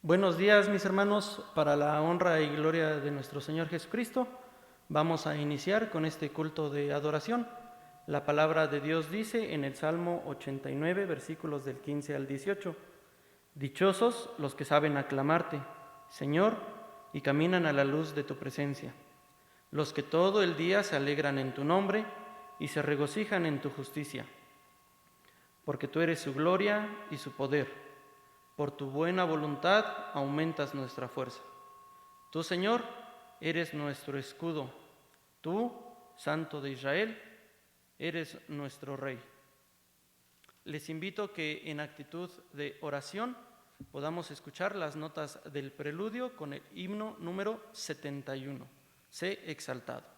Buenos días, mis hermanos, para la honra y gloria de nuestro Señor Jesucristo. Vamos a iniciar con este culto de adoración. La palabra de Dios dice en el Salmo 89, versículos del 15 al 18: Dichosos los que saben aclamarte, Señor, y caminan a la luz de tu presencia, los que todo el día se alegran en tu nombre y se regocijan en tu justicia, porque tú eres su gloria y su poder. Por tu buena voluntad aumentas nuestra fuerza. Tú, Señor, eres nuestro escudo. Tú, Santo de Israel, eres nuestro Rey. Les invito que en actitud de oración podamos escuchar las notas del preludio con el himno número 71. Sé exaltado.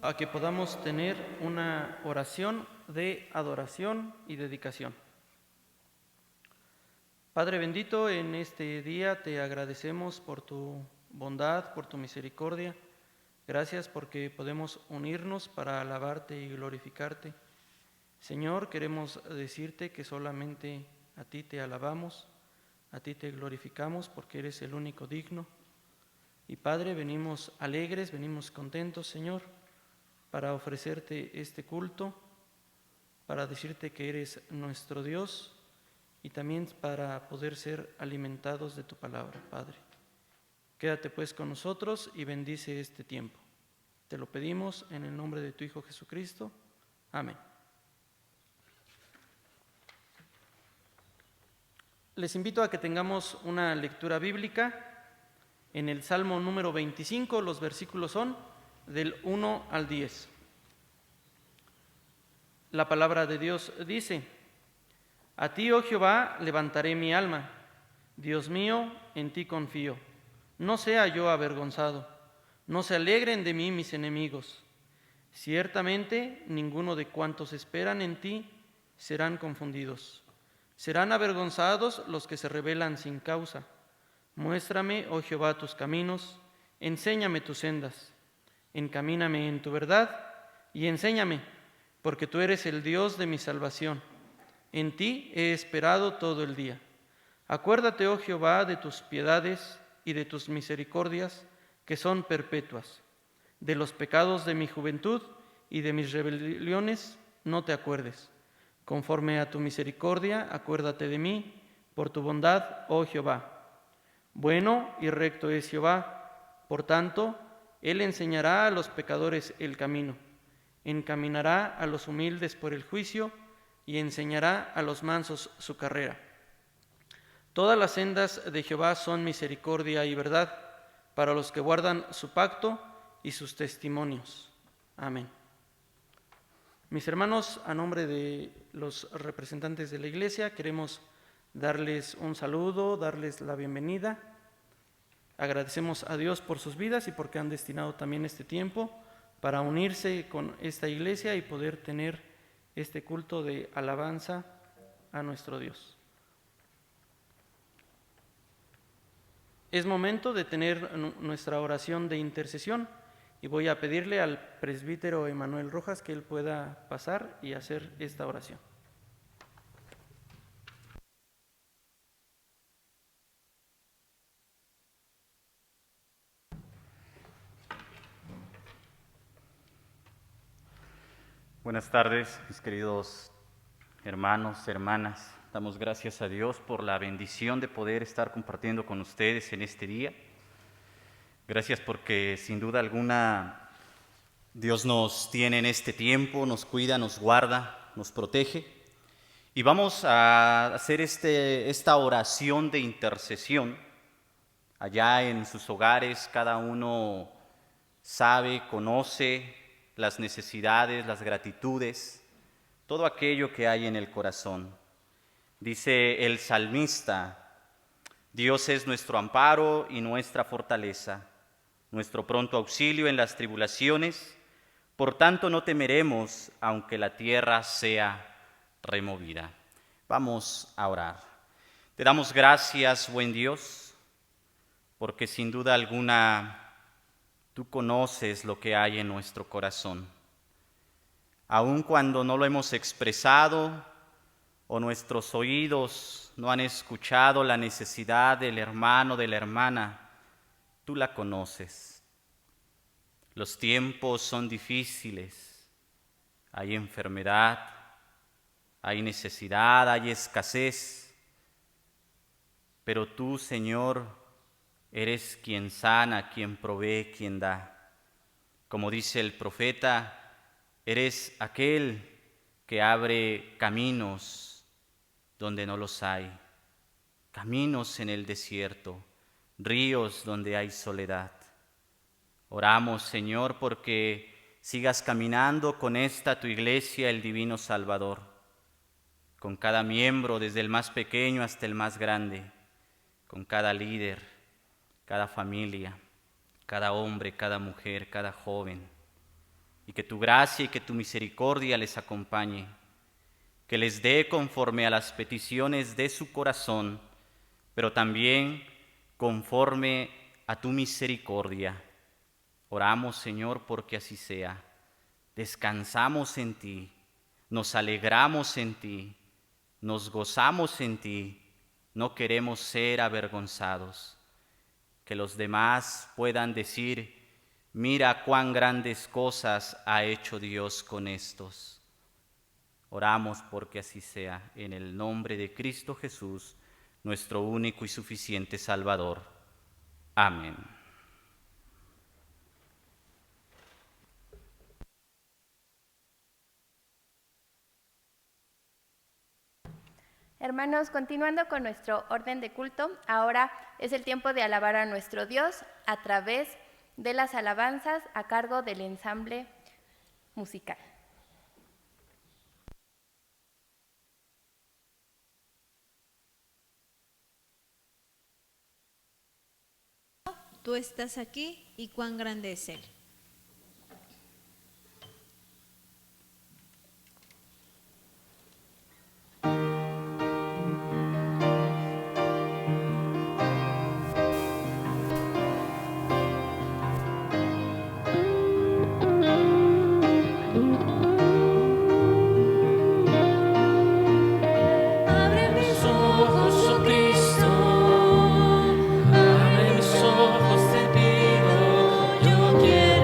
A que podamos tener una oración de adoración y dedicación. Padre bendito, en este día te agradecemos por tu bondad, por tu misericordia. Gracias porque podemos unirnos para alabarte y glorificarte. Señor, queremos decirte que solamente a ti te alabamos, a ti te glorificamos porque eres el único digno. Y Padre, venimos alegres, venimos contentos, Señor, para ofrecerte este culto, para decirte que eres nuestro Dios y también para poder ser alimentados de tu palabra, Padre. Quédate pues con nosotros y bendice este tiempo. Te lo pedimos en el nombre de tu Hijo Jesucristo. Amén. Les invito a que tengamos una lectura bíblica en el Salmo número 25. Los versículos son del 1 al 10. La palabra de Dios dice: A ti, oh Jehová, levantaré mi alma. Dios mío, en ti confío. No sea yo avergonzado. No se alegren de mí mis enemigos. Ciertamente, ninguno de cuantos esperan en ti serán confundidos. Serán avergonzados los que se rebelan sin causa. Muéstrame, oh Jehová, tus caminos. Enséñame tus sendas. Encamíname en tu verdad y enséñame, porque tú eres el Dios de mi salvación. En ti he esperado todo el día. Acuérdate, oh Jehová, de tus piedades y de tus misericordias, que son perpetuas. De los pecados de mi juventud y de mis rebeliones no te acuerdes. Conforme a tu misericordia, acuérdate de mí, por tu bondad, oh Jehová. Bueno y recto es Jehová, por tanto, Él enseñará a los pecadores el camino, encaminará a los humildes por el juicio y enseñará a los mansos su carrera. Todas las sendas de Jehová son misericordia y verdad para los que guardan su pacto y sus testimonios. Amén. Mis hermanos, a nombre de los representantes de la Iglesia, queremos darles un saludo, darles la bienvenida. Agradecemos a Dios por sus vidas y porque han destinado también este tiempo para unirse con esta iglesia y poder tener este culto de alabanza a nuestro Dios. Es momento de tener nuestra oración de intercesión y voy a pedirle al presbítero Emanuel Rojas que él pueda pasar y hacer esta oración. Buenas tardes, mis queridos hermanos, hermanas. Damos gracias a Dios por la bendición de poder estar compartiendo con ustedes en este día. Gracias porque sin duda alguna Dios nos tiene en este tiempo, nos cuida, nos guarda, nos protege. Y vamos a hacer esta oración de intercesión. Allá en sus hogares cada uno sabe, conoce las necesidades, las gratitudes, todo aquello que hay en el corazón. Dice el salmista: Dios es nuestro amparo y nuestra fortaleza, nuestro pronto auxilio en las tribulaciones. Por tanto no temeremos, aunque la tierra sea removida. Vamos a orar. Te damos gracias, buen Dios, porque sin duda alguna Tú conoces lo que hay en nuestro corazón. Aun cuando no lo hemos expresado o nuestros oídos no han escuchado la necesidad del hermano, de la hermana, Tú la conoces. Los tiempos son difíciles, hay enfermedad, hay necesidad, hay escasez, pero Tú, Señor, eres quien sana, quien provee, quien da. Como dice el profeta, eres aquel que abre caminos donde no los hay, caminos en el desierto, ríos donde hay soledad. Oramos, Señor, porque sigas caminando con esta tu iglesia, el Divino Salvador, con cada miembro, desde el más pequeño hasta el más grande, con cada líder, cada familia, cada hombre, cada mujer, cada joven, y que tu gracia y que tu misericordia les acompañe, que les dé conforme a las peticiones de su corazón, pero también conforme a tu misericordia. Oramos, Señor, porque así sea. Descansamos en ti, nos alegramos en ti, nos gozamos en ti, no queremos ser avergonzados. Que los demás puedan decir: mira cuán grandes cosas ha hecho Dios con estos. Oramos porque así sea, en el nombre de Cristo Jesús, nuestro único y suficiente Salvador. Amén. Hermanos, continuando con nuestro orden de culto, ahora es el tiempo de alabar a nuestro Dios a través de las alabanzas a cargo del ensamble musical. Tú estás aquí y cuán grande es Él. Quiero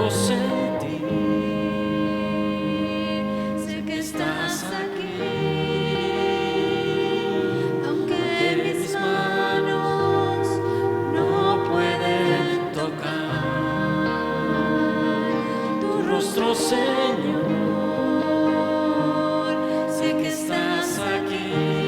puedo sentir, sé que estás aquí, aunque mis manos no pueden tocar tu rostro, Señor, sé que estás aquí.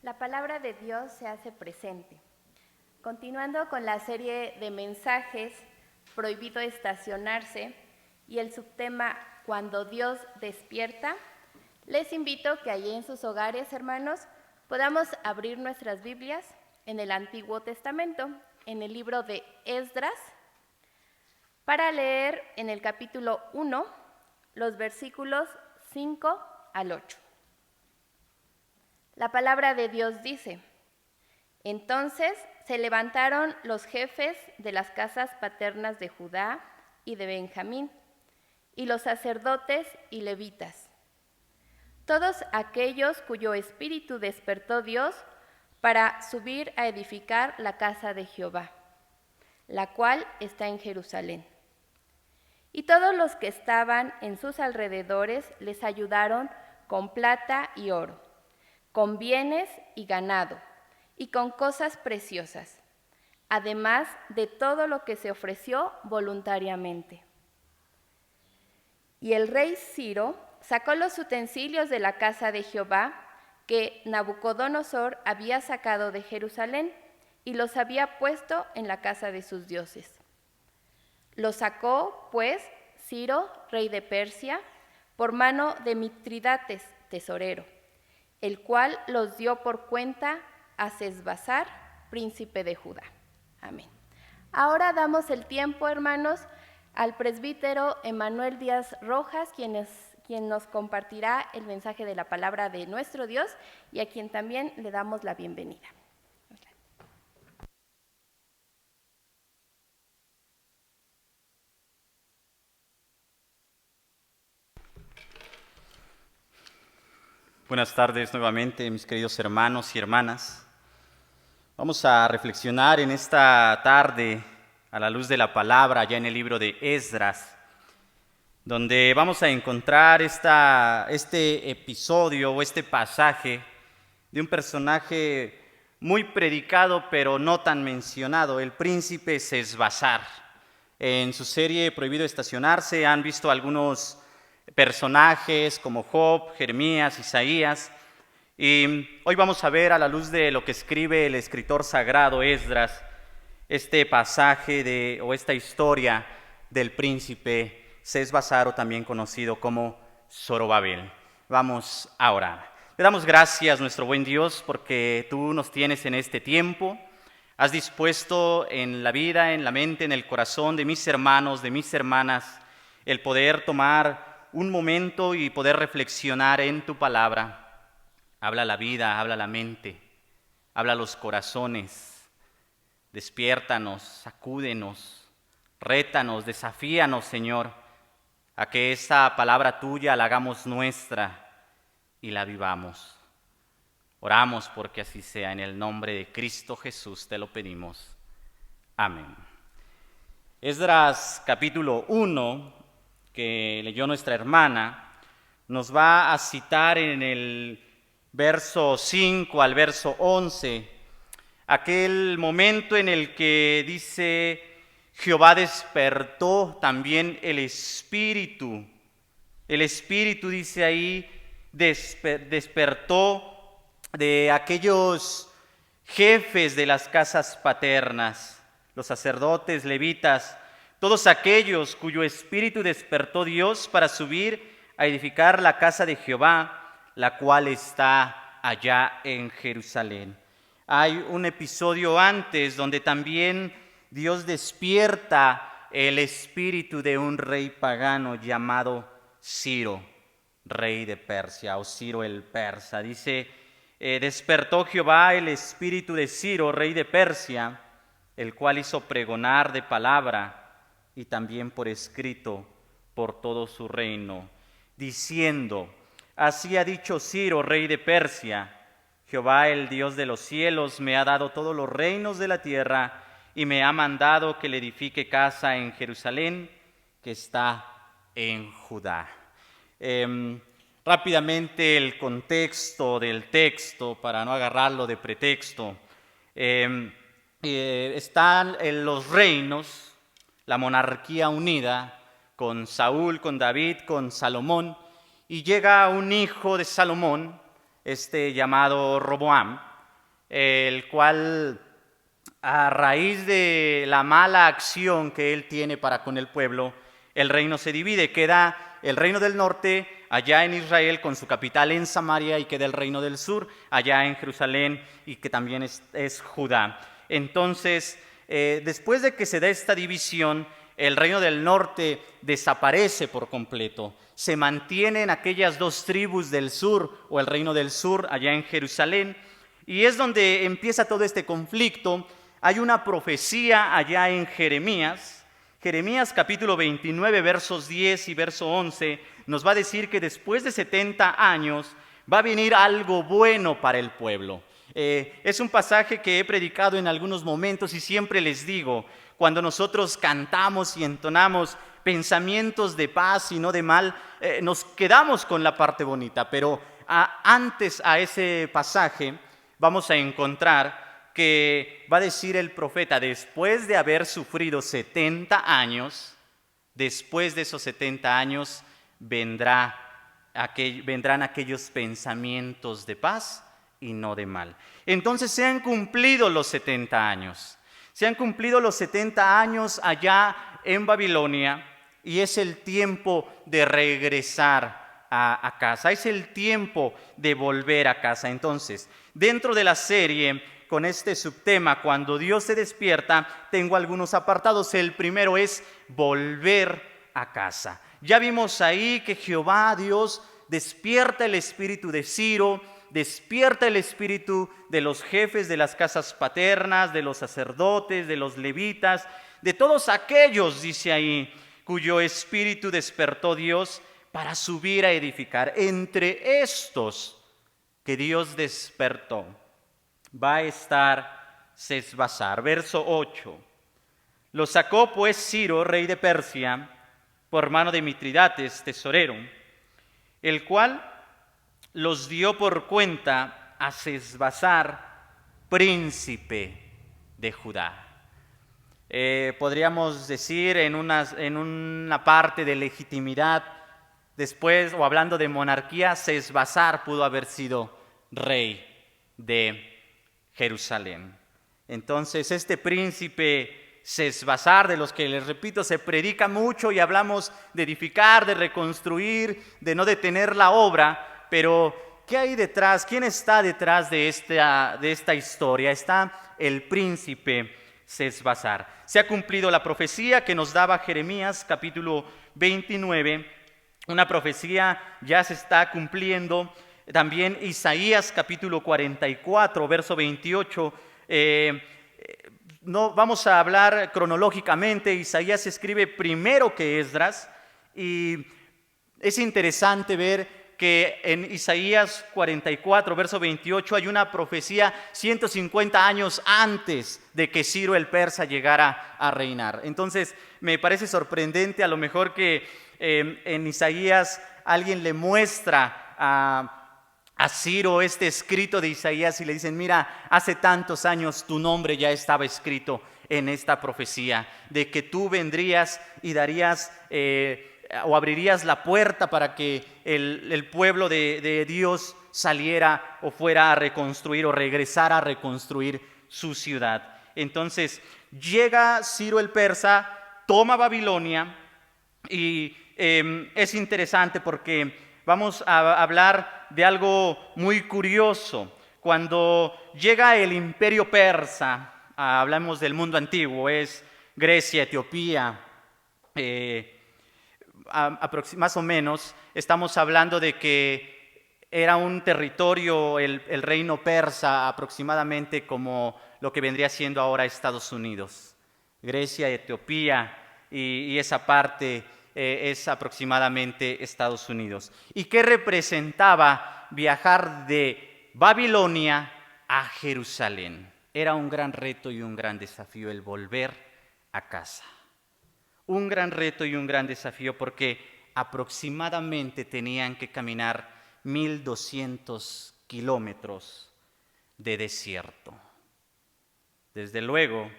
La palabra de Dios se hace presente. Continuando con la serie de mensajes, prohibido estacionarse, y el subtema Cuando Dios despierta, les invito que allí en sus hogares, hermanos, podamos abrir nuestras Biblias en el Antiguo Testamento, en el libro de Esdras, para leer en el capítulo 1 los versículos 5 al 8. La palabra de Dios dice: Entonces se levantaron los jefes de las casas paternas de Judá y de Benjamín, y los sacerdotes y levitas, todos aquellos cuyo espíritu despertó Dios para subir a edificar la casa de Jehová, la cual está en Jerusalén. Y todos los que estaban en sus alrededores les ayudaron con plata y oro, con bienes y ganado, y con cosas preciosas, además de todo lo que se ofreció voluntariamente. Y el rey Ciro sacó los utensilios de la casa de Jehová que Nabucodonosor había sacado de Jerusalén y los había puesto en la casa de sus dioses. Los sacó, pues, Ciro, rey de Persia, por mano de Mitridates, tesorero, el cual los dio por cuenta a Sesbazar, príncipe de Judá. Amén. Ahora damos el tiempo, hermanos, al presbítero Emanuel Díaz Rojas, quien nos compartirá el mensaje de la palabra de nuestro Dios y a quien también le damos la bienvenida. Buenas tardes nuevamente, mis queridos hermanos y hermanas. Vamos a reflexionar en esta tarde a la luz de la palabra, ya en el libro de Esdras, donde vamos a encontrar este episodio o este pasaje de un personaje muy predicado pero no tan mencionado, el príncipe Sesbazar. En su serie Prohibido estacionarse han visto algunos personajes como Job, Jeremías, Isaías, y hoy vamos a ver a la luz de lo que escribe el escritor sagrado Esdras, este pasaje o esta historia del príncipe Sesbazar, o también conocido como Zorobabel. Vamos a orar. Le damos gracias, nuestro buen Dios, porque tú nos tienes en este tiempo. Has dispuesto en la vida, en la mente, en el corazón de mis hermanos, de mis hermanas, el poder tomar un momento y poder reflexionar en tu palabra. Habla la vida, habla la mente, habla los corazones. Despiértanos, sacúdenos, rétanos, desafíanos, Señor, a que esta palabra tuya la hagamos nuestra y la vivamos. Oramos porque así sea, en el nombre de Cristo Jesús te lo pedimos. Amén. Esdras capítulo 1, que leyó nuestra hermana, nos va a citar en el verso 5 al verso 11, aquel momento en el que dice: Jehová despertó también el espíritu. El espíritu, dice ahí, despertó de aquellos jefes de las casas paternas, los sacerdotes, levitas, todos aquellos cuyo espíritu despertó Dios para subir a edificar la casa de Jehová, la cual está allá en Jerusalén. Hay un episodio antes donde también Dios despierta el espíritu de un rey pagano llamado Ciro, rey de Persia, o Ciro el persa. Dice: despertó Jehová el espíritu de Ciro, rey de Persia, el cual hizo pregonar de palabra y también por escrito por todo su reino, diciendo: así ha dicho Ciro, rey de Persia: Jehová, el Dios de los cielos, me ha dado todos los reinos de la tierra y me ha mandado que le edifique casa en Jerusalén, que está en Judá. Rápidamente el contexto del texto, para no agarrarlo de pretexto. Están los reinos, la monarquía unida, con Saúl, con David, con Salomón, y llega un hijo de Salomón, llamado Roboam, el cual, a raíz de la mala acción que él tiene para con el pueblo, el reino se divide. Queda el reino del norte allá en Israel con su capital en Samaria, y queda el reino del sur allá en Jerusalén, y que también es Judá. Entonces, después de que se da esta división, el reino del norte desaparece por completo. Se mantienen aquellas dos tribus del sur, o el reino del sur allá en Jerusalén, y es donde empieza todo este conflicto. Hay una profecía allá en Jeremías. Jeremías capítulo 29, versos 10 y verso 11, nos va a decir que después de 70 años va a venir algo bueno para el pueblo. Es un pasaje que he predicado en algunos momentos y siempre les digo, cuando nosotros cantamos y entonamos pensamientos de paz y no de mal, nos quedamos con la parte bonita, pero antes a ese pasaje vamos a encontrar que va a decir el profeta, después de haber sufrido 70 años, después de esos 70 años vendrán aquellos pensamientos de paz y no de mal. Entonces se han cumplido los 70 años. Se han cumplido los 70 años allá en Babilonia, y es el tiempo de regresar a casa. Es el tiempo de volver a casa. Entonces, dentro de la serie, con este subtema, cuando Dios se despierta, tengo algunos apartados. El primero es volver a casa. Ya vimos ahí que Jehová Dios despierta el espíritu de Ciro, despierta el espíritu de los jefes de las casas paternas, de los sacerdotes, de los levitas, de todos aquellos, dice ahí, cuyo espíritu despertó Dios para subir a edificar. Entre estos que Dios despertó va a estar Sesbazar. Verso 8. Lo sacó pues Ciro, rey de Persia, por mano de Mitridates, tesorero, el cual los dio por cuenta a Sesbazar, príncipe de Judá. Podríamos decir en una parte de legitimidad, después, o hablando de monarquía, Sesbazar pudo haber sido rey de Jerusalén. Entonces, este príncipe Sesbazar, de los que les repito, se predica mucho y hablamos de edificar, de reconstruir, de no detener la obra, pero ¿qué hay detrás? ¿Quién está detrás de esta historia? Está el príncipe Sesbazar. Se ha cumplido la profecía que nos daba Jeremías capítulo 29, una profecía ya se está cumpliendo. También Isaías capítulo 44, verso 28, no vamos a hablar cronológicamente. Isaías escribe primero que Esdras, y es interesante ver que en Isaías 44, verso 28, hay una profecía 150 años antes de que Ciro el persa llegara a reinar. Entonces, me parece sorprendente a lo mejor que en Isaías alguien le muestra a Ciro este escrito de Isaías y le dicen, mira, hace tantos años tu nombre ya estaba escrito en esta profecía, de que tú vendrías y darías o abrirías la puerta para que el pueblo de Dios saliera o fuera a reconstruir o regresara a reconstruir su ciudad. Entonces llega Ciro el persa, toma Babilonia, y es interesante porque vamos a hablar de algo muy curioso. Cuando llega el imperio persa, hablamos del mundo antiguo, es Grecia, Etiopía, más o menos, estamos hablando de que era un territorio, el reino persa, aproximadamente como lo que vendría siendo ahora Estados Unidos. Grecia, Etiopía y esa parte es aproximadamente Estados Unidos. ¿Y qué representaba viajar de Babilonia a Jerusalén? Era un gran reto y un gran desafío el volver a casa. Un gran reto y un gran desafío porque aproximadamente tenían que caminar 1,200 kilómetros de desierto. Desde luego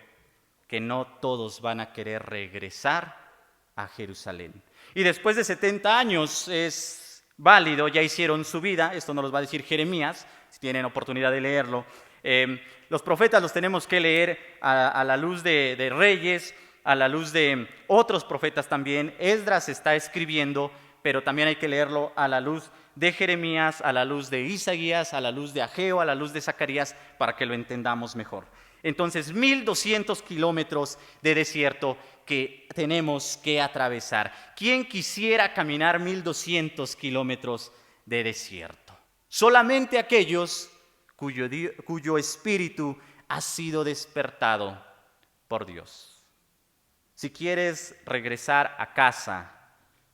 que no todos van a querer regresar a Jerusalén. Y después de 70 años es válido, ya hicieron su vida, esto nos lo va a decir Jeremías, si tienen oportunidad de leerlo. Los profetas los tenemos que leer a la luz de Reyes, a la luz de otros profetas también. Esdras está escribiendo, pero también hay que leerlo a la luz de Jeremías, a la luz de Isaías, a la luz de Ageo, a la luz de Zacarías, para que lo entendamos mejor. Entonces, 1200 kilómetros de desierto que tenemos que atravesar. ¿Quién quisiera caminar 1200 kilómetros de desierto? Solamente aquellos cuyo espíritu ha sido despertado por Dios. Si quieres regresar a casa,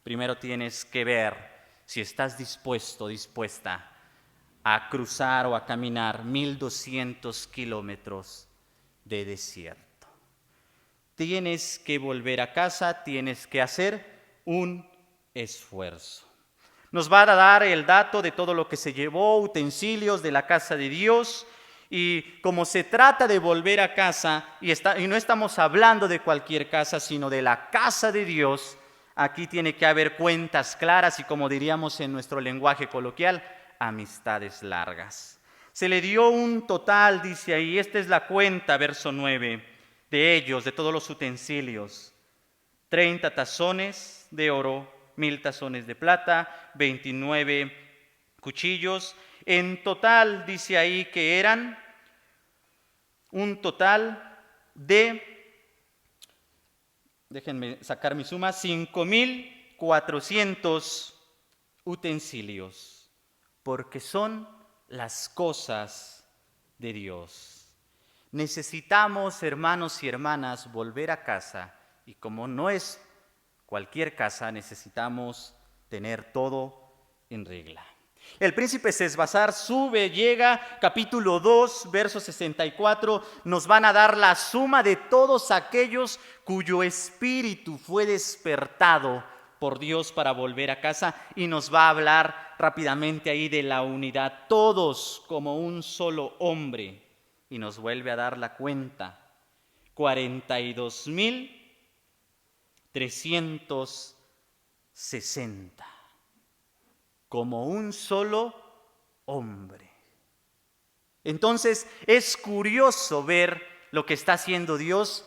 primero tienes que ver si estás dispuesto, dispuesta a cruzar o a caminar 1200 kilómetros de desierto. Tienes que volver a casa, tienes que hacer un esfuerzo. Nos va a dar el dato de todo lo que se llevó, utensilios de la casa de Dios. Y como se trata de volver a casa, y no estamos hablando de cualquier casa, sino de la casa de Dios, aquí tiene que haber cuentas claras y, como diríamos en nuestro lenguaje coloquial, amistades largas. Se le dio un total, dice ahí, esta es la cuenta, verso 9, de ellos, de todos los utensilios: 30 tazones de oro, 1000 tazones de plata, 29 cuchillos. En total, dice ahí que eran un total de, déjenme sacar mi suma, 5400 utensilios, porque son las cosas de Dios. Necesitamos, hermanos y hermanas, volver a casa, y como no es cualquier casa, necesitamos tener todo en regla. El príncipe Sesbazar sube, llega, capítulo 2, verso 64, nos van a dar la suma de todos aquellos cuyo espíritu fue despertado por Dios para volver a casa, y nos va a hablar rápidamente ahí de la unidad, todos como un solo hombre, y nos vuelve a dar la cuenta: 42,360. Como un solo hombre. Entonces es curioso ver lo que está haciendo Dios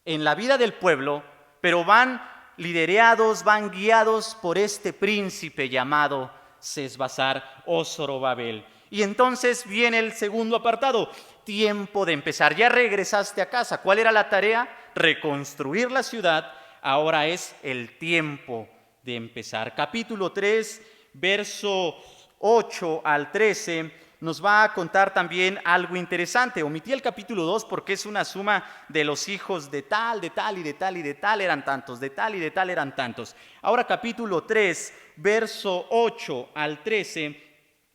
en la vida del pueblo, pero van liderados, van guiados por este príncipe llamado Sesbazar o Zorobabel. Y entonces viene el segundo apartado: tiempo de empezar. Ya regresaste a casa. ¿Cuál era la tarea? Reconstruir la ciudad. Ahora es el tiempo de empezar. Capítulo 3, verso 8 al 13, nos va a contar también algo interesante. Omití el capítulo 2 porque es una suma de los hijos de tal, de tal y de tal y de tal eran tantos, de tal y de tal eran tantos. Ahora capítulo 3, verso 8 al 13,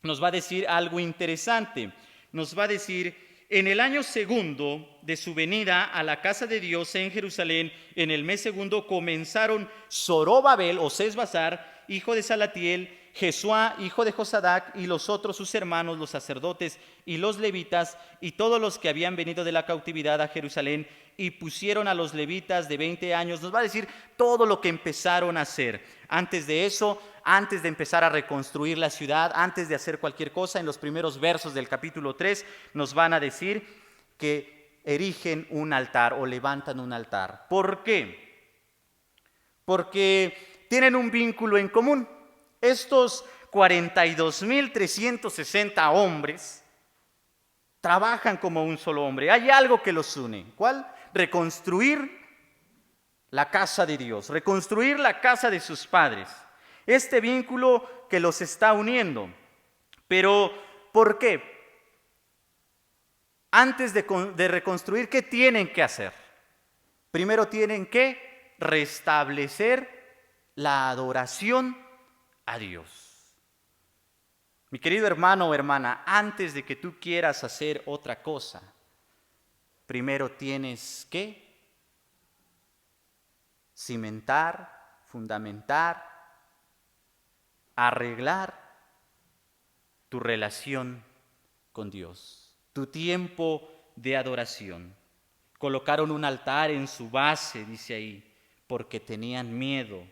nos va a decir algo interesante. Nos va a decir: en el año segundo de su venida a la casa de Dios en Jerusalén, en el mes segundo, comenzaron Zorobabel o Sesbazar, hijo de Salatiel, Jesuá, hijo de Josadac, y los otros sus hermanos, los sacerdotes y los levitas, y todos los que habían venido de la cautividad a Jerusalén, y pusieron a los levitas de 20 años. Nos va a decir todo lo que empezaron a hacer. Antes de eso, antes de empezar a reconstruir la ciudad, antes de hacer cualquier cosa, en los primeros versos del capítulo 3, nos van a decir que erigen un altar o levantan un altar. ¿Por qué? Porque tienen un vínculo en común. Estos 42,360 hombres trabajan como un solo hombre. Hay algo que los une. ¿Cuál? Reconstruir la casa de Dios, reconstruir la casa de sus padres. Este vínculo que los está uniendo. Pero, ¿por qué? Antes de reconstruir, ¿qué tienen que hacer? Primero tienen que restablecer la adoración a Dios. Mi querido hermano o hermana, antes de que tú quieras hacer otra cosa, primero tienes que cimentar, fundamentar, arreglar tu relación con Dios, tu tiempo de adoración. Colocaron un altar en su base, dice ahí, porque tenían miedo.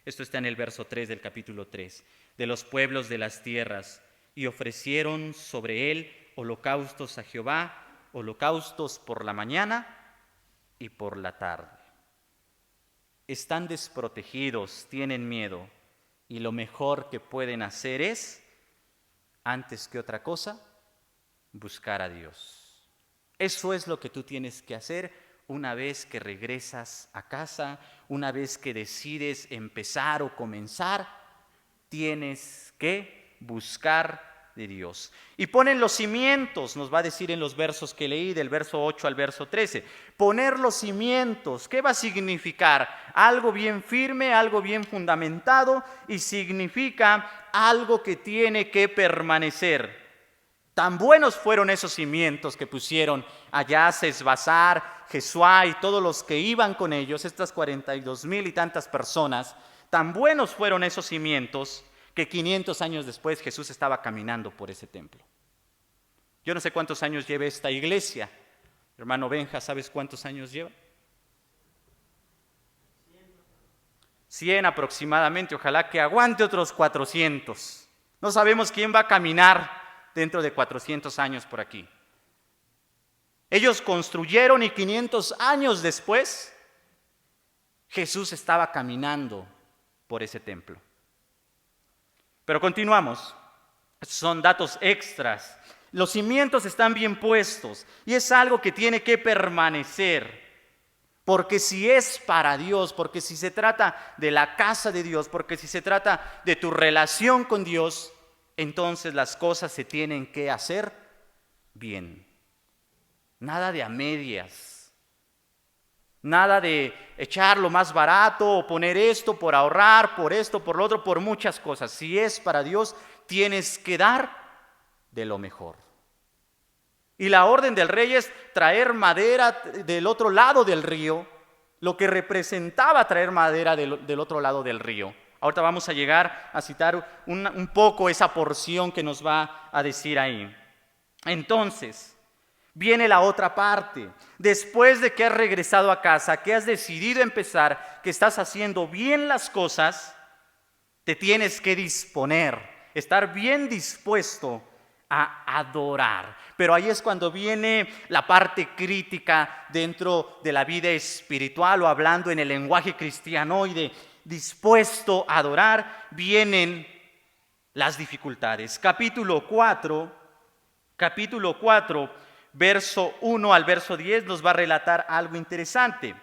Esto está en el verso 3 del capítulo 3. De los pueblos de las tierras, y ofrecieron sobre él holocaustos a Jehová, holocaustos por la mañana y por la tarde. Están desprotegidos, tienen miedo, y lo mejor que pueden hacer es, antes que otra cosa, buscar a Dios. Eso es lo que tú tienes que hacer una vez que regresas a casa, una vez que decides empezar o comenzar, tienes que buscar de Dios. Y ponen los cimientos, nos va a decir en los versos que leí, del verso 8 al verso 13. Poner los cimientos, ¿qué va a significar? Algo bien firme, algo bien fundamentado, y significa algo que tiene que permanecer. Tan buenos fueron esos cimientos que pusieron allá Sesbazar, Jesuá y todos los que iban con ellos, estas 42,000 y tantas personas. Tan buenos fueron esos cimientos que 500 años después Jesús estaba caminando por ese templo. Yo no sé cuántos años lleva esta iglesia. Hermano Benja, ¿sabes cuántos años lleva? 100 aproximadamente, ojalá que aguante otros 400. No sabemos quién va a caminar dentro de 400 años por aquí. Ellos construyeron y 500 años después, Jesús estaba caminando por ese templo. Pero continuamos. Estos son datos extras. Los cimientos están bien puestos y es algo que tiene que permanecer. Porque si es para Dios, porque si se trata de la casa de Dios, porque si se trata de tu relación con Dios, entonces las cosas se tienen que hacer bien. Nada de a medias. Nada de echar lo más barato o poner esto por ahorrar, por esto, por lo otro, por muchas cosas. Si es para Dios, tienes que dar de lo mejor. Y la orden del rey es traer madera del otro lado del río, lo que representaba traer madera del otro lado del río. Ahorita vamos a llegar a citar un poco esa porción que nos va a decir ahí. Entonces, viene la otra parte. Después de que has regresado a casa, que has decidido empezar, que estás haciendo bien las cosas, te tienes que disponer, estar bien dispuesto a adorar. Pero ahí es cuando viene la parte crítica dentro de la vida espiritual, o hablando en el lenguaje cristianoide, dispuesto a adorar, vienen las dificultades. Capítulo 4, verso 1 al verso 10 nos va a relatar algo interesante.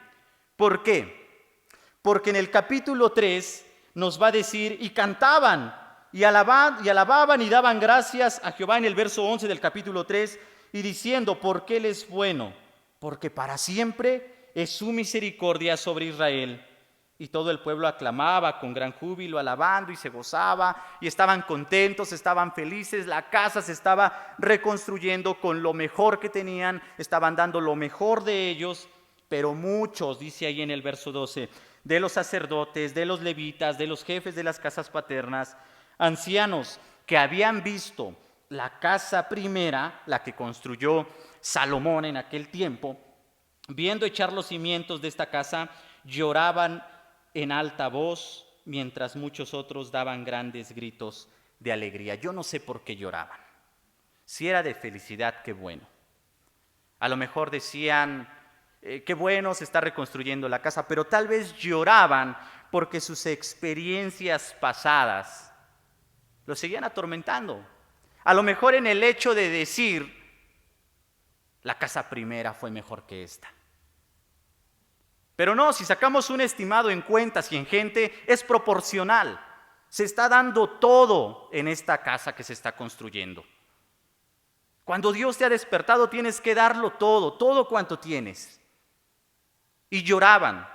¿Por qué? Porque en el capítulo 3 nos va a decir, y cantaban, y alababan y daban gracias a Jehová en el verso 11 del capítulo 3, y diciendo, porque Él es bueno, porque para siempre es su misericordia sobre Israel. Y todo el pueblo aclamaba con gran júbilo, alabando, y se gozaba, y estaban contentos, estaban felices. La casa se estaba reconstruyendo con lo mejor que tenían, estaban dando lo mejor de ellos. Pero muchos, dice ahí en el verso 12, de los sacerdotes, de los levitas, de los jefes de las casas paternas, ancianos que habían visto la casa primera, la que construyó Salomón en aquel tiempo, viendo echar los cimientos de esta casa, lloraban en alta voz, mientras muchos otros daban grandes gritos de alegría. Yo no sé por qué lloraban. Si era de felicidad, qué bueno. A lo mejor decían, qué bueno, se está reconstruyendo la casa, pero tal vez lloraban porque sus experiencias pasadas los seguían atormentando. A lo mejor en el hecho de decir, la casa primera fue mejor que esta. Pero no, si sacamos un estimado en cuentas y en gente, es proporcional. Se está dando todo en esta casa que se está construyendo. Cuando Dios te ha despertado, tienes que darlo todo, todo cuanto tienes. Y lloraban.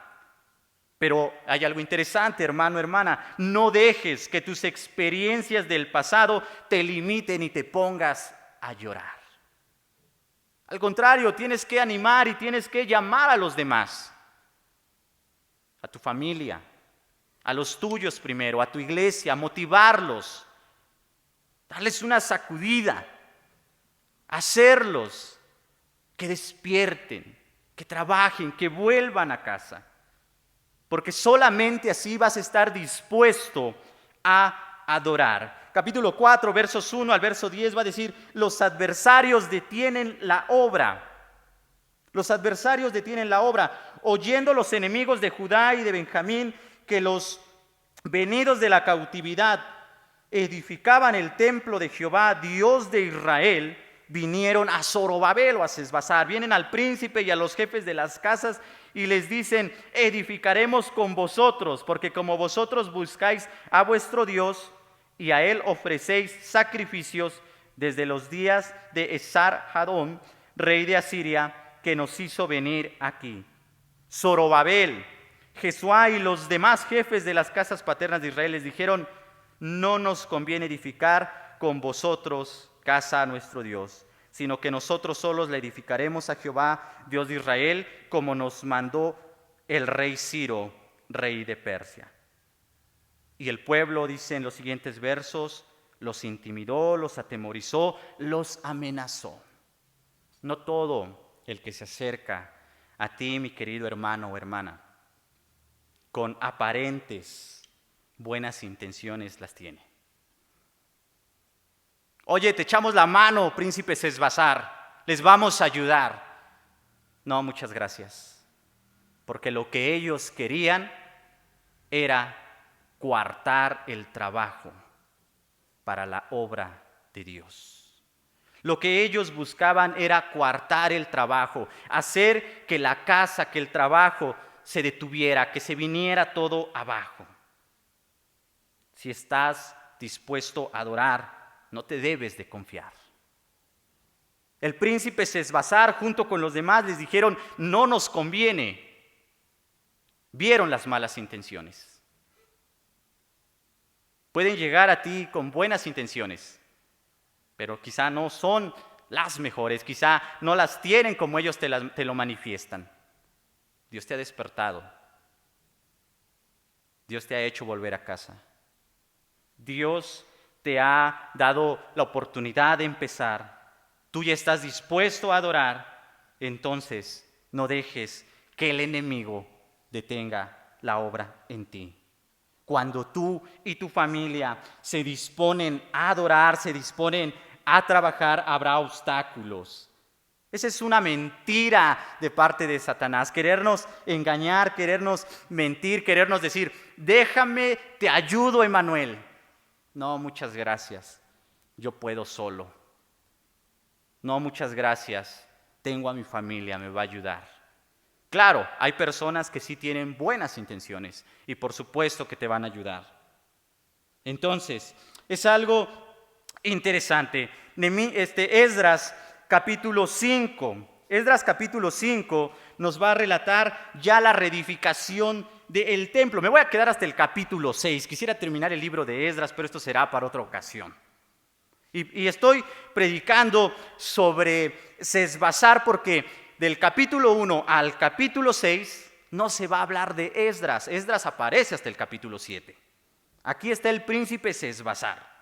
Pero hay algo interesante, hermano, hermana. No dejes que tus experiencias del pasado te limiten y te pongas a llorar. Al contrario, tienes que animar y tienes que llamar a los demás. A tu familia, a los tuyos primero, a tu iglesia, motivarlos, darles una sacudida, hacerlos que despierten, que trabajen, que vuelvan a casa. Porque solamente así vas a estar dispuesto a adorar. capítulo 4, versos 1 al verso 10 va a decir, los adversarios detienen la obra. Los adversarios detienen la obra, oyendo los enemigos de Judá y de Benjamín que los venidos de la cautividad edificaban el templo de Jehová, Dios de Israel, vinieron a Zorobabel o a Sesbazar, vienen al príncipe y a los jefes de las casas y les dicen, edificaremos con vosotros, porque como vosotros buscáis a vuestro Dios y a él ofrecéis sacrificios desde los días de Esar-Hadón, rey de Asiria, que nos hizo venir aquí. Zorobabel, Jesuá y los demás jefes de las casas paternas de Israel les dijeron, no nos conviene edificar con vosotros casa a nuestro Dios, sino que nosotros solos le edificaremos a Jehová, Dios de Israel, como nos mandó el rey Ciro, rey de Persia. Y el pueblo, dice en los siguientes versos, los intimidó, los atemorizó, los amenazó. No todo el que se acerca a ti, mi querido hermano o hermana, con aparentes buenas intenciones las tiene. Oye, te echamos la mano, príncipe Sesbazar, les vamos a ayudar. No, muchas gracias, porque lo que ellos querían era coartar el trabajo para la obra de Dios. Lo que ellos buscaban era coartar el trabajo, hacer que la casa, que el trabajo se detuviera, que se viniera todo abajo. Si estás dispuesto a adorar, no te debes de confiar. El príncipe Sesbazar junto con los demás les dijeron, no nos conviene. Vieron las malas intenciones. Pueden llegar a ti con buenas intenciones, pero quizá no son las mejores, quizá no las tienen como ellos te lo manifiestan. Dios te ha despertado. Dios te ha hecho volver a casa. Dios te ha dado la oportunidad de empezar. Tú ya estás dispuesto a adorar. Entonces no dejes que el enemigo detenga la obra en ti. Cuando tú y tu familia se disponen a adorar, se disponen a trabajar, habrá obstáculos. Esa es una mentira de parte de Satanás, querernos engañar, querernos mentir, querernos decir, déjame, te ayudo, Emanuel. No, muchas gracias, yo puedo solo. No, muchas gracias, tengo a mi familia, me va a ayudar. Claro, hay personas que sí tienen buenas intenciones y por supuesto que te van a ayudar. Entonces, es algo interesante. Esdras capítulo 5. Esdras capítulo 5 nos va a relatar ya la reedificación del templo. Me voy a quedar hasta el capítulo 6. Quisiera terminar el libro de Esdras, pero esto será para otra ocasión. Y estoy predicando sobre Sesbazar porque del capítulo 1 al capítulo 6 no se va a hablar de Esdras. Esdras aparece hasta el capítulo 7. Aquí está el príncipe Sesbazar.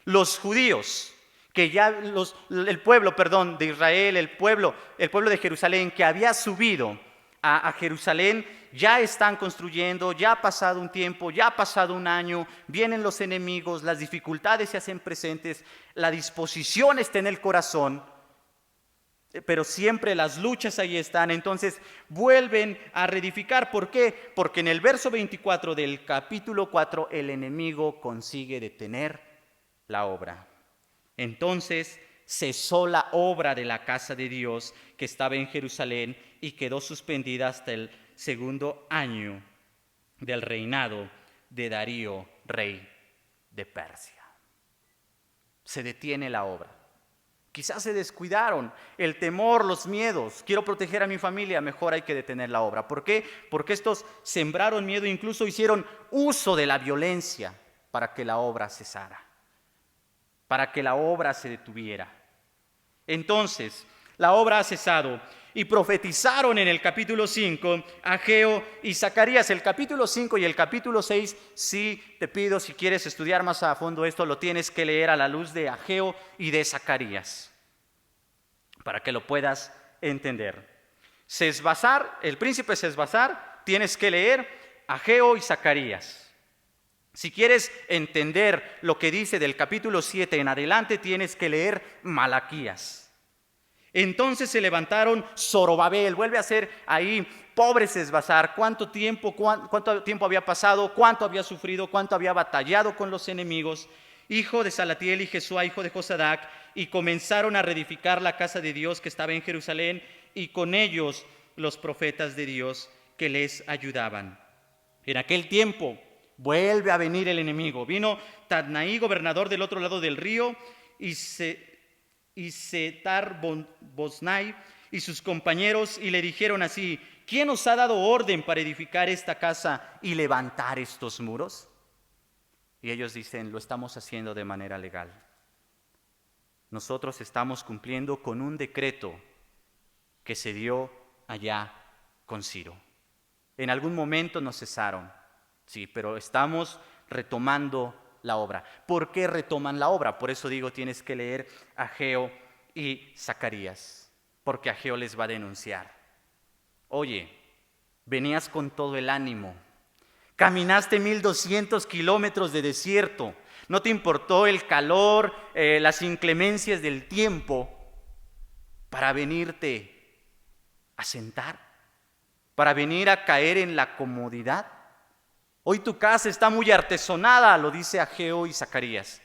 Los judíos, que ya el pueblo de Israel, el pueblo de Jerusalén que había subido a Jerusalén, ya están construyendo, ya ha pasado un tiempo, ya ha pasado un año, vienen los enemigos, las dificultades se hacen presentes, la disposición está en el corazón, pero siempre las luchas ahí están. Entonces vuelven a reedificar. ¿Por qué? Porque en el verso 24 del capítulo 4 el enemigo consigue detener la obra. Entonces cesó la obra de la casa de Dios que estaba en Jerusalén y quedó suspendida hasta el segundo año del reinado de Darío, rey de Persia. Se detiene la obra. Quizás se descuidaron, el temor, los miedos. Quiero proteger a mi familia, mejor hay que detener la obra. ¿Por qué? Porque estos sembraron miedo, incluso hicieron uso de la violencia para que la obra cesara, para que la obra se detuviera. Entonces, la obra ha cesado y profetizaron en el capítulo 5 Ageo y Zacarías. El capítulo 5 y el capítulo 6, sí te pido, si quieres estudiar más a fondo esto, lo tienes que leer a la luz de Ageo y de Zacarías, para que lo puedas entender. Sesbazar, el príncipe Sesbazar, tienes que leer Ageo y Zacarías. Si quieres entender lo que dice del capítulo 7 en adelante, tienes que leer Malaquías. Entonces se levantaron Zorobabel, vuelve a ser ahí, pobre Sesbazar, cuánto tiempo había pasado, cuánto había sufrido, cuánto había batallado con los enemigos, hijo de Salatiel y Jesuá, hijo de Josadac, y comenzaron a reedificar la casa de Dios que estaba en Jerusalén, y con ellos los profetas de Dios que les ayudaban. En aquel tiempo vuelve a venir el enemigo. Vino Tadnaí, gobernador del otro lado del río, y Setar-Boznai y sus compañeros, y le dijeron así: ¿quién os ha dado orden para edificar esta casa y levantar estos muros? Y ellos dicen: lo estamos haciendo de manera legal. Nosotros estamos cumpliendo con un decreto que se dio allá con Ciro. En algún momento nos cesaron, sí, pero estamos retomando la obra. ¿Por qué retoman la obra? Por eso digo, tienes que leer Ageo y Zacarías, porque Ageo les va a denunciar. Oye, venías con todo el ánimo, caminaste 1200 kilómetros de desierto, no te importó el calor, las inclemencias del tiempo para venirte a sentar, para venir a caer en la comodidad. Hoy tu casa está muy artesonada, lo dice Ageo y Zacarías,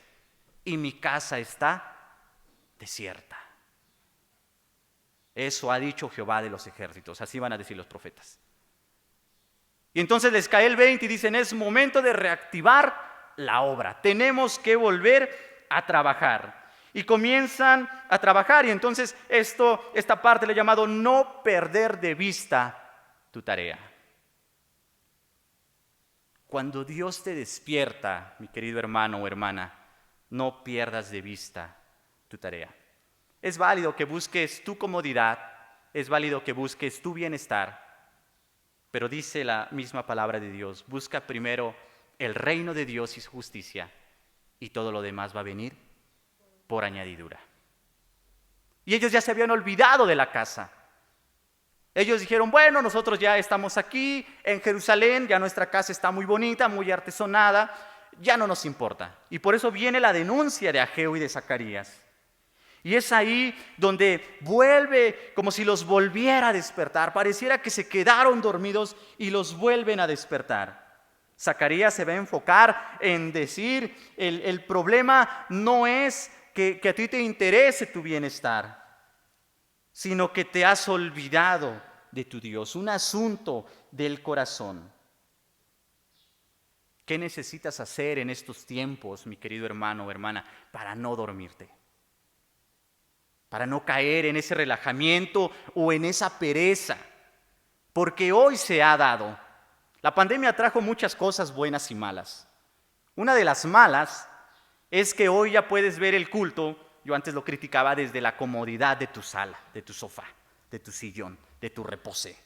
y mi casa está desierta. Eso ha dicho Jehová de los ejércitos, así van a decir los profetas. Y entonces les cae el 20 y dicen: es momento de reactivar la obra, tenemos que volver a trabajar. Y comienzan a trabajar, y entonces esta parte le he llamado no perder de vista tu tarea. Cuando Dios te despierta, mi querido hermano o hermana, no pierdas de vista tu tarea. Es válido que busques tu comodidad, es válido que busques tu bienestar, pero dice la misma palabra de Dios: busca primero el reino de Dios y su justicia, y todo lo demás va a venir por añadidura. Y ellos ya se habían olvidado de la casa. Ellos dijeron: bueno, nosotros ya estamos aquí en Jerusalén, ya nuestra casa está muy bonita, muy artesonada, ya no nos importa. Y por eso viene la denuncia de Ageo y de Zacarías. Y es ahí donde vuelve, como si los volviera a despertar. Pareciera que se quedaron dormidos y los vuelven a despertar. Zacarías se va a enfocar en decir: el problema no es que a ti te interese tu bienestar, sino que te has olvidado de tu Dios, un asunto del corazón. ¿Qué necesitas hacer en estos tiempos, mi querido hermano o hermana, para no dormirte? Para no caer en ese relajamiento o en esa pereza, porque hoy se ha dado. La pandemia trajo muchas cosas buenas y malas. Una de las malas es que hoy ya puedes ver el culto. Yo antes lo criticaba desde la comodidad de tu sala, de tu sofá, de tu sillón, de tu reposé.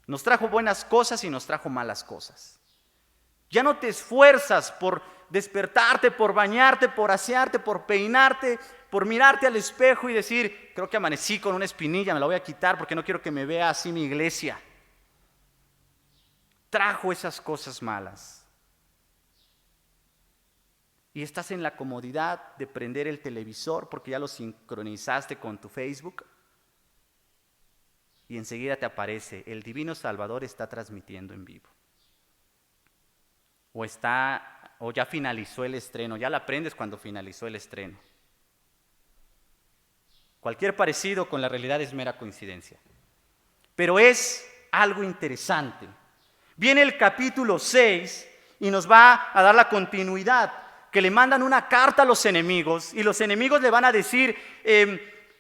Nos trajo buenas cosas y nos trajo malas cosas. Ya no te esfuerzas por despertarte, por bañarte, por asearte, por peinarte, por mirarte al espejo y decir: creo que amanecí con una espinilla, me la voy a quitar porque no quiero que me vea así mi iglesia. Trajo esas cosas malas. Y estás en la comodidad de prender el televisor porque ya lo sincronizaste con tu Facebook. Y enseguida te aparece: el Divino Salvador está transmitiendo en vivo. O ya finalizó el estreno, ya la prendes cuando finalizó el estreno. Cualquier parecido con la realidad es mera coincidencia. Pero es algo interesante. Viene el capítulo 6 y nos va a dar la continuidad, que le mandan una carta a los enemigos, y los enemigos le van a decir: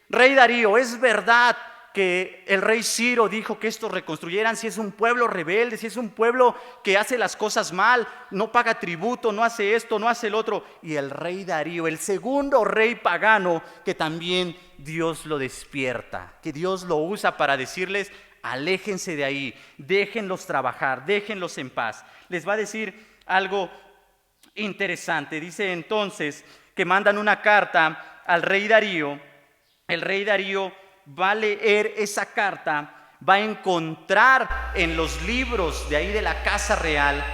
Rey Darío, es verdad que el rey Ciro dijo que estos reconstruyeran. Si es un pueblo rebelde, si es un pueblo que hace las cosas mal, no paga tributo, no hace esto, no hace el otro. Y el rey Darío, el segundo rey pagano, que también Dios lo despierta, que Dios lo usa para decirles: aléjense de ahí, déjenlos trabajar, déjenlos en paz. Les va a decir algo interesante. Dice entonces que mandan una carta al rey Darío. El rey Darío va a leer esa carta, va a encontrar en los libros de ahí de la casa real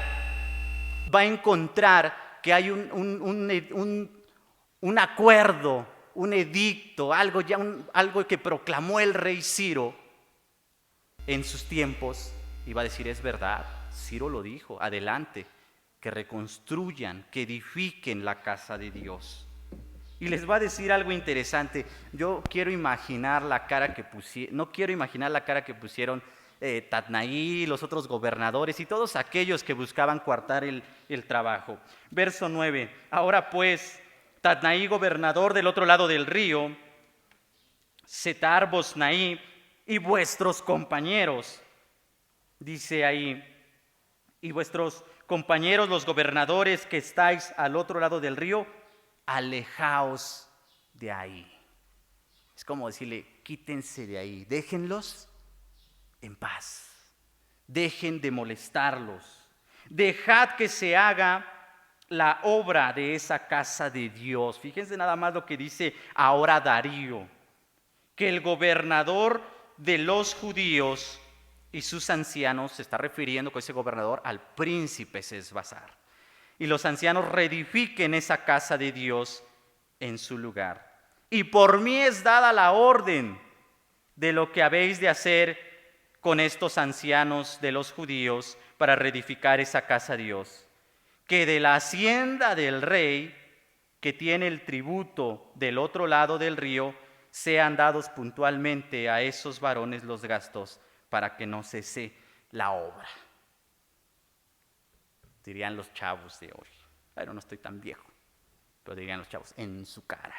va a encontrar que hay un acuerdo, un edicto, algo que proclamó el rey Ciro en sus tiempos, y va a decir, es verdad, Ciro lo dijo, adelante, que reconstruyan, que edifiquen la casa de Dios. Y les va a decir algo interesante. Yo quiero imaginar la cara que pusieron, no quiero imaginar la cara que pusieron Tatnaí, los otros gobernadores y todos aquellos que buscaban coartar el trabajo. Verso 9. Ahora pues, Tatnaí, gobernador del otro lado del río, Setar-Boznaí y vuestros compañeros, dice ahí, y vuestros compañeros, los gobernadores que estáis al otro lado del río, alejaos de ahí. Es como decirle, quítense de ahí, déjenlos en paz, dejen de molestarlos, dejad que se haga la obra de esa casa de Dios. Fíjense nada más lo que dice ahora Darío, que el gobernador de los judíos y sus ancianos, se está refiriendo con ese gobernador al príncipe Sesbazar, y los ancianos reedifiquen esa casa de Dios en su lugar. Y por mí es dada la orden de lo que habéis de hacer con estos ancianos de los judíos para reedificar esa casa de Dios, que de la hacienda del rey, que tiene el tributo del otro lado del río, sean dados puntualmente a esos varones los gastos, para que no cese la obra. Dirían los chavos de hoy. Bueno, no estoy tan viejo, pero dirían los chavos, en su cara.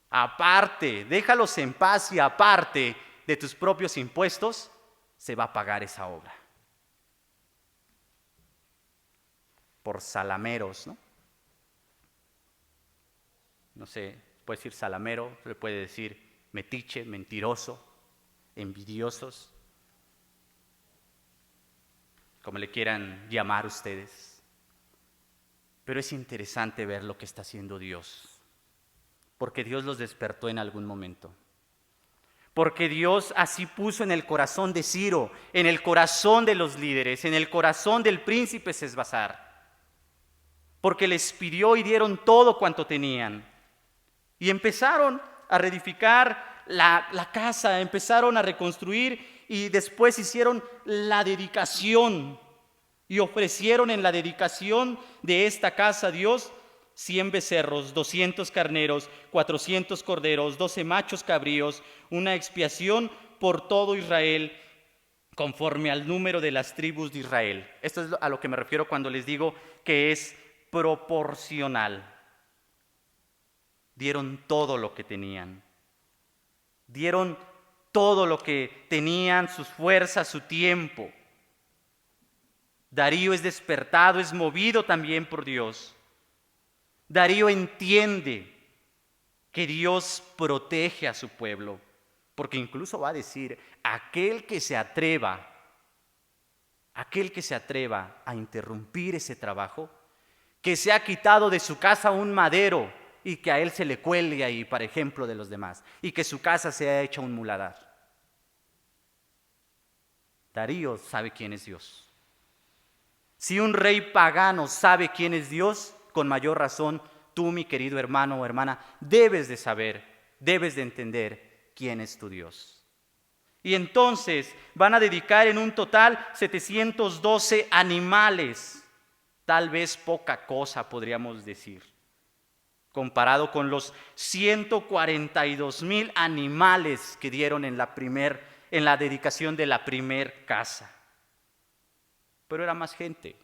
Aparte, déjalos en paz, y aparte de tus propios impuestos, se va a pagar esa obra. Por salameros, ¿no? No sé, puede decir salamero, se le puede decir metiche, mentiroso, envidiosos, como le quieran llamar ustedes. Pero es interesante ver lo que está haciendo Dios, porque Dios los despertó en algún momento. Porque Dios así puso en el corazón de Ciro, en el corazón de los líderes, en el corazón del príncipe Sesbazar. Porque les pidió y dieron todo cuanto tenían. Y empezaron a reedificar la casa, empezaron a reconstruir, y después hicieron la dedicación y ofrecieron en la dedicación de esta casa a Dios 100 becerros, 200 carneros, 400 corderos, 12 machos cabríos, una expiación por todo Israel, conforme al número de las tribus de Israel. Esto es a lo que me refiero cuando les digo que es proporcional. Dieron todo lo que tenían. Dieron todo lo que tenían, sus fuerzas, su tiempo. Darío es despertado, es movido también por Dios. Darío entiende que Dios protege a su pueblo, porque incluso va a decir, aquel que se atreva a interrumpir ese trabajo, que se ha quitado de su casa un madero y que a él se le cuelgue ahí para ejemplo de los demás, y que su casa sea hecha un muladar. Darío sabe quién es Dios. Si un rey pagano sabe quién es Dios, con mayor razón, tú, mi querido hermano o hermana, debes de saber, debes de entender quién es tu Dios. Y entonces van a dedicar en un total 712 animales, tal vez poca cosa podríamos decir, comparado con los 142,000 animales que dieron en la dedicación de la primer casa. Pero era más gente.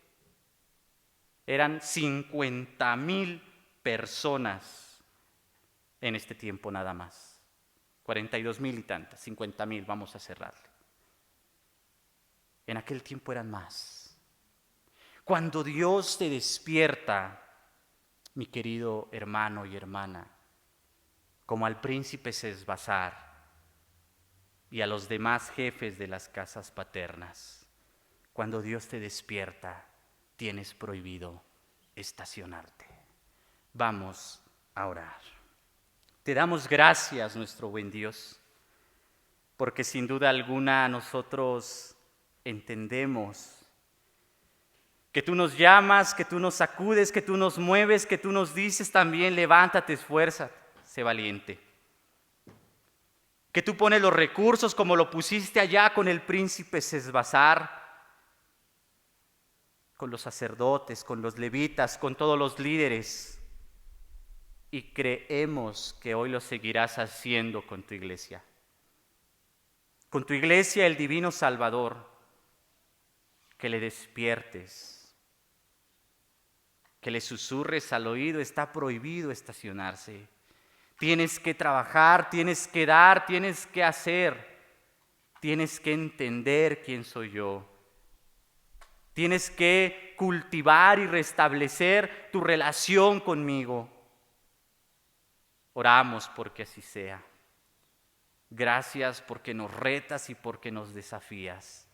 Eran 50,000 personas en este tiempo nada más. 42,000 y tantas, 50,000, vamos a cerrarle. En aquel tiempo eran más. Cuando Dios te despierta, mi querido hermano y hermana, como al príncipe Sesbazar y a los demás jefes de las casas paternas, cuando Dios te despierta, tienes prohibido estacionarte. Vamos a orar. Te damos gracias, nuestro buen Dios, porque sin duda alguna nosotros entendemos Que tú nos llamas, que tú nos sacudes, que tú nos mueves, que tú nos dices también, levántate, esfuérzate, sé valiente. Que tú pones los recursos como lo pusiste allá con el príncipe Sesbazar, con los sacerdotes, con los levitas, con todos los líderes. Y creemos que hoy lo seguirás haciendo con tu iglesia. Con tu iglesia, el divino Salvador, que le despiertes. Que le susurres al oído, está prohibido estacionarse. Tienes que trabajar, tienes que dar, tienes que hacer. Tienes que entender quién soy yo. Tienes que cultivar y restablecer tu relación conmigo. Oramos porque así sea. Gracias porque nos retas y porque nos desafías.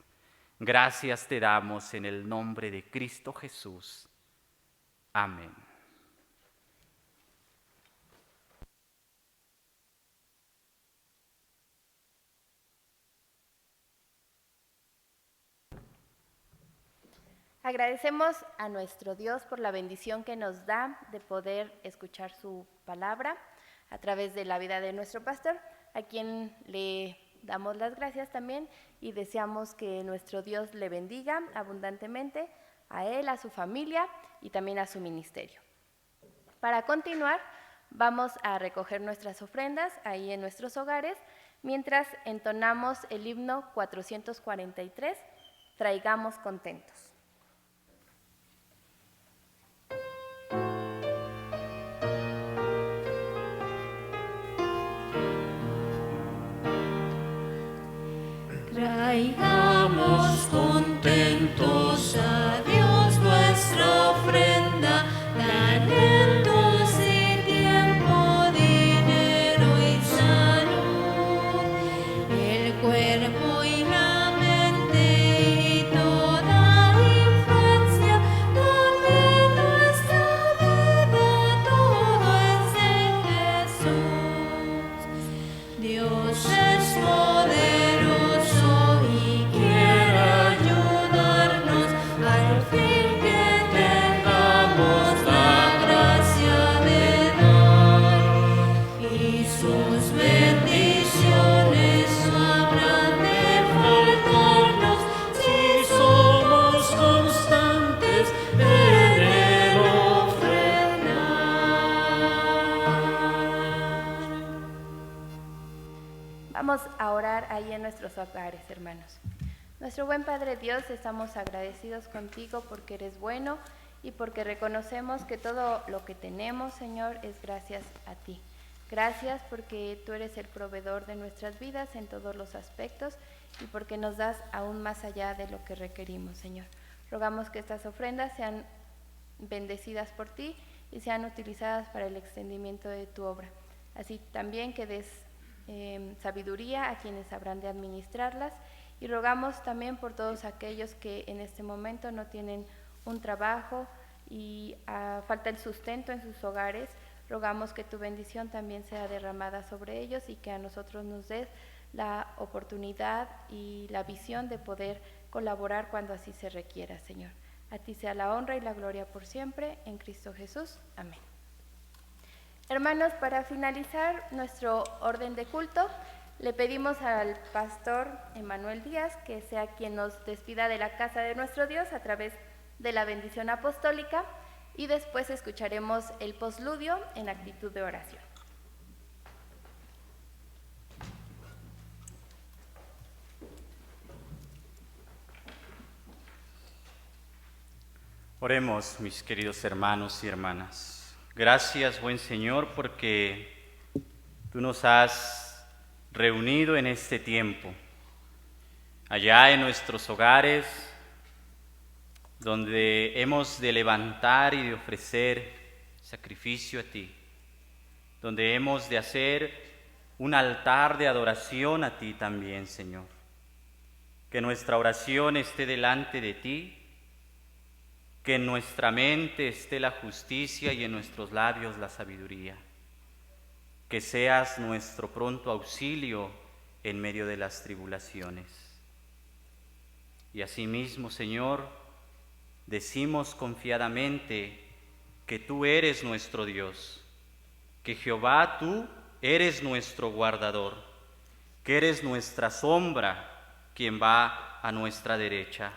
Gracias te damos en el nombre de Cristo Jesús. Amén. Agradecemos a nuestro Dios por la bendición que nos da de poder escuchar su palabra a través de la vida de nuestro pastor, a quien le damos las gracias también y deseamos que nuestro Dios le bendiga abundantemente a él, a su familia y también a su ministerio. Para continuar, vamos a recoger nuestras ofrendas ahí en nuestros hogares, mientras entonamos el himno 443, Traigamos contentos. Traigamos contentos a Dios nuestra ofrenda, talentos y tiempo, dinero y salud, el cuerpo y la mente y toda influencia, también nuestra vida, todo es en Jesús. Dios es poderoso y quiere ayudarnos al fin que tengamos la gracia de dar, y sus bendiciones no habrán de faltarnos si somos constantes en el ofrendar. Vamos a orar ahí en nuestros hogares, hermanos. Nuestro buen Padre Dios, estamos agradecidos contigo porque eres bueno y porque reconocemos que todo lo que tenemos, Señor, es gracias a ti. Gracias porque tú eres el proveedor de nuestras vidas en todos los aspectos y porque nos das aún más allá de lo que requerimos, Señor. Rogamos que estas ofrendas sean bendecidas por ti y sean utilizadas para el extendimiento de tu obra. Así también que des sabiduría a quienes habrán de administrarlas, y rogamos también por todos aquellos que en este momento no tienen un trabajo y falta el sustento en sus hogares. Rogamos que tu bendición también sea derramada sobre ellos y que a nosotros nos des la oportunidad y la visión de poder colaborar cuando así se requiera, Señor. A ti sea la honra y la gloria por siempre, en Cristo Jesús. Amén. Hermanos, para finalizar nuestro orden de culto, le pedimos al pastor Emanuel Díaz que sea quien nos despida de la casa de nuestro Dios a través de la bendición apostólica, y después escucharemos el postludio en actitud de oración. Oremos, mis queridos hermanos y hermanas. Gracias, buen Señor, porque tú nos has reunido en este tiempo, allá en nuestros hogares, donde hemos de levantar y de ofrecer sacrificio a ti, donde hemos de hacer un altar de adoración a ti también, Señor. Que nuestra oración esté delante de ti, que en nuestra mente esté la justicia y en nuestros labios la sabiduría. Que seas nuestro pronto auxilio en medio de las tribulaciones. Y asimismo, Señor, decimos confiadamente que tú eres nuestro Dios, que Jehová tú eres nuestro guardador, que eres nuestra sombra, quien va a nuestra derecha.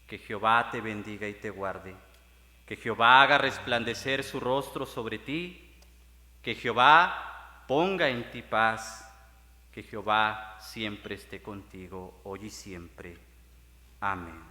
Que Jehová te bendiga y te guarde, que Jehová haga resplandecer su rostro sobre ti, que Jehová ponga en ti paz, que Jehová siempre esté contigo, hoy y siempre. Amén.